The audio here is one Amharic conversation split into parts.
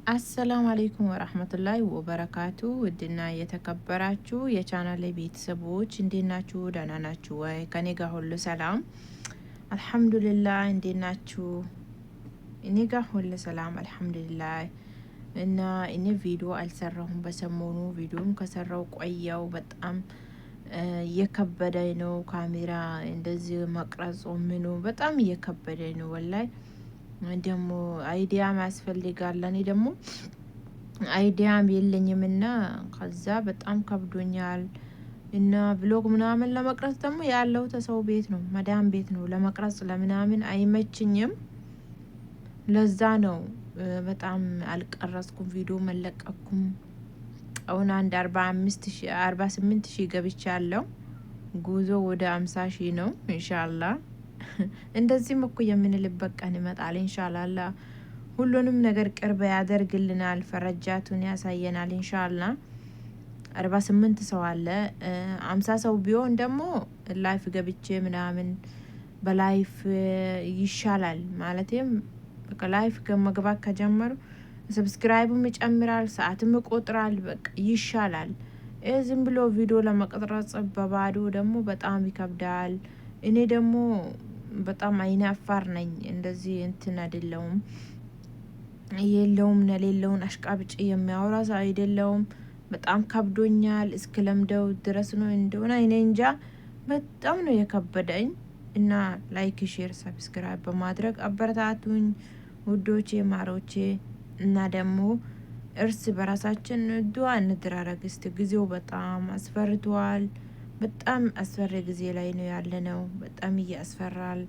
አሰላሙ አለይኩም ወራህመቱላሂ ወበረካቱ። ውድና የተከበራችሁ የቻናሌ ቤተሰቦች እንዴት ናችሁ? ደህና ናችሁ ወይ? ከኔ ጋር ሁሉ ሰላም አልሐምዱሊላህ። እንዴት ናችሁ? እኔ ጋር ሁሉ ሰላም አልሐምዱሊላህ። እና እኔ ቪዲዮ አልሰራሁም በሰሞኑ። ቪዲዮም ከሰራው ቆየው። በጣም እየከበደኝ ነው። ካሜራ እንደዚህ መቅረጹ ምኑ በጣም እየከበደኝ ነው ወላይ። ደግሞ አይዲያም ያስፈልጋል። እኔ ደግሞ አይዲያም የለኝም እና ከዛ በጣም ከብዶኛል። እና ብሎግ ምናምን ለመቅረጽ ደግሞ ያለው ተሰው ቤት ነው፣ መዳም ቤት ነው። ለመቅረጽ ለምናምን አይመችኝም። ለዛ ነው በጣም አልቀረጽኩም፣ ቪዲዮ መለቀኩም። አሁን አንድ 48 ሺህ ገብቻለሁ። ጉዞ ወደ 50 ሺህ ነው ኢንሻአላህ። እንደዚህም እኮ የምንልበት ቀን ይመጣል ኢንሻአላህ። ሁሉንም ነገር ቅርብ ያደርግልናል፣ ፈረጃቱን ያሳየናል ኢንሻአላህ። 48 ሰው አለ። 50 ሰው ቢሆን ደግሞ ላይፍ ገብቼ ምናምን በላይፍ ይሻላል። ማለትም በቃ ላይፍ መግባት ከጀመሩ ሰብስክራይብም ይጨምራል፣ ሰዓትም ይቆጥራል። በቃ ይሻላል። ዝም ብሎ ቪዲዮ ለመቅረጽ በባዶ ደግሞ በጣም ይከብዳል። እኔ ደግሞ በጣም አይነ አፋር ነኝ። እንደዚህ እንትን አይደለውም፣ የለውም ነሌለውን አሽቃብጭ የሚያወራ ሰው አይደለውም። በጣም ከብዶኛል። እስከ ለምደው ድረስ ነው እንደሆነ እኔ እንጃ። በጣም ነው የከበደኝ። እና ላይክ፣ ሼር፣ ሰብስክራይብ በማድረግ አበረታቱኝ ውዶቼ፣ ማሮቼ። እና ደግሞ እርስ በራሳችን ዱአ እንድራረግ እስቲ። ጊዜው በጣም አስፈርቷል። በጣም አስፈሪ ጊዜ ላይ ነው ያለነው። በጣም እያስፈራል።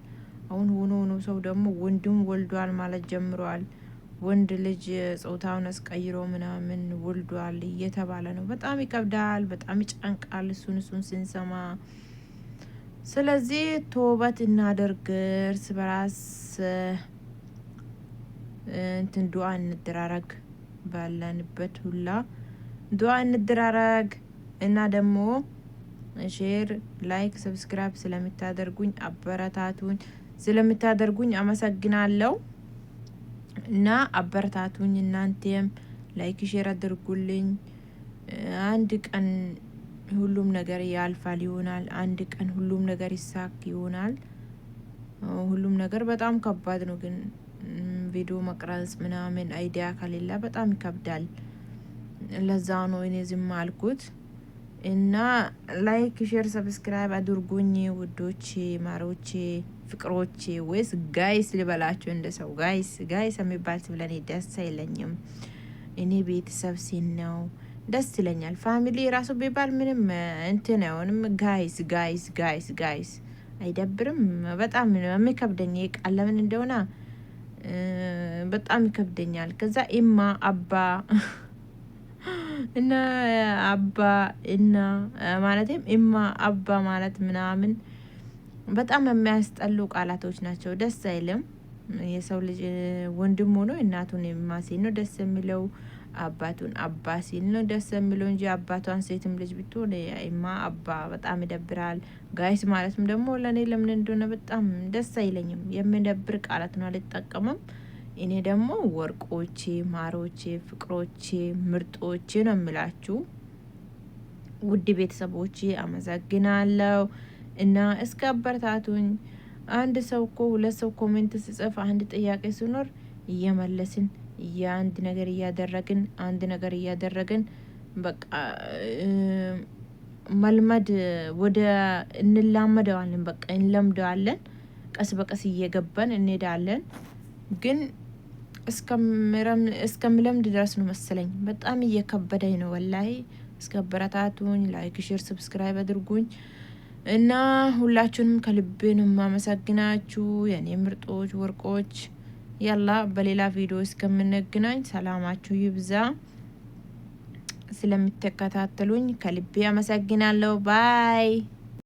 አሁን ሆኖ ሰው ደግሞ ወንድም ወልዷል ማለት ጀምሯል። ወንድ ልጅ ጾታውን አስቀይሮ ምናምን ወልዷል እየተባለ ነው። በጣም ይከብዳል፣ በጣም ይጨንቃል እሱን ስንሰማ። ስለዚህ ተውበት እናደርግ፣ እርስ በራስ እንትን ዱአ እንደራረግ፣ ባለንበት ሁላ ዱአ እንደራረግ። እና ደግሞ ሼር፣ ላይክ፣ ሰብስክራይብ ስለምታደርጉኝ አበረታቱኝ። ስለምታደርጉኝ አመሰግናለሁ። እና አበረታቱኝ። እናንተም ላይክ ሼር አድርጉልኝ። አንድ ቀን ሁሉም ነገር ያልፋል ይሆናል። አንድ ቀን ሁሉም ነገር ይሳክ ይሆናል። ሁሉም ነገር በጣም ከባድ ነው፣ ግን ቪዲዮ መቅረጽ ምናምን አይዲያ ከሌላ በጣም ይከብዳል። ለዛ ነው እኔ ዝም አልኩት። እና ላይክ ሼር ሰብስክራይብ አድርጉኝ ውዶቼ፣ ማሮቼ፣ ፍቅሮቼ። ወይስ ጋይስ ልበላችሁ? እንደ ሰው ጋይስ የሚባል ስለኔ ደስ አይለኝም። እኔ ቤተሰብ ሲን ነው ደስ ይለኛል። ፋሚሊ ራሱ ቢባል ምንም እንትን አይሆንም። ጋይስ አይደብርም? በጣም የሚከብደኝ ቃል ለምን እንደሆነ በጣም ይከብደኛል። ከዛ ኢማ አባ እና አባ እና ማለትም ኢማ አባ ማለት ምናምን በጣም የሚያስጠሉ ቃላቶች ናቸው። ደስ አይልም። የሰው ልጅ ወንድም ሆኖ እናቱን የማሲል ነው ደስ የሚለው፣ አባቱን አባ ሲል ነው ደስ የሚለው እንጂ አባቷን ሴትም ልጅ ብትሆን ኢማ አባ በጣም ይደብራል። ጋይስ ማለትም ደግሞ ለኔ ለምን እንደሆነ በጣም ደስ አይለኝም። የሚደብር ቃላት ነው፣ አልጠቀምም። እኔ ደግሞ ወርቆቼ፣ ማሮቼ፣ ፍቅሮቼ፣ ምርጦቼ ነው የምላችሁ ውድ ቤተሰቦቼ። አመሰግናለሁ። እና እስከ አበረታቱኝ። አንድ ሰው እኮ ሁለት ሰው ኮሜንት ሲጽፍ አንድ ጥያቄ ሲኖር እየመለስን አንድ ነገር እያደረግን በቃ መልመድ ወደ እንላመደዋለን። በቃ እንለምደዋለን። ቀስ በቀስ እየገባን እንሄዳለን። ግን እስከምለምድ ድረስ ነው መሰለኝ። በጣም እየከበደኝ ነው ወላሂ። እስከ አበረታቱኝ። ላይክ ሼር ሰብስክራይብ አድርጉኝ። እና ሁላችሁንም ከልቤ ነው የማመሰግናችሁ የኔ ምርጦች ወርቆች። ያላ በሌላ ቪዲዮ እስከምንገናኝ ሰላማችሁ ይብዛ። ስለምትከታተሉኝ ከልቤ አመሰግናለሁ። ባይ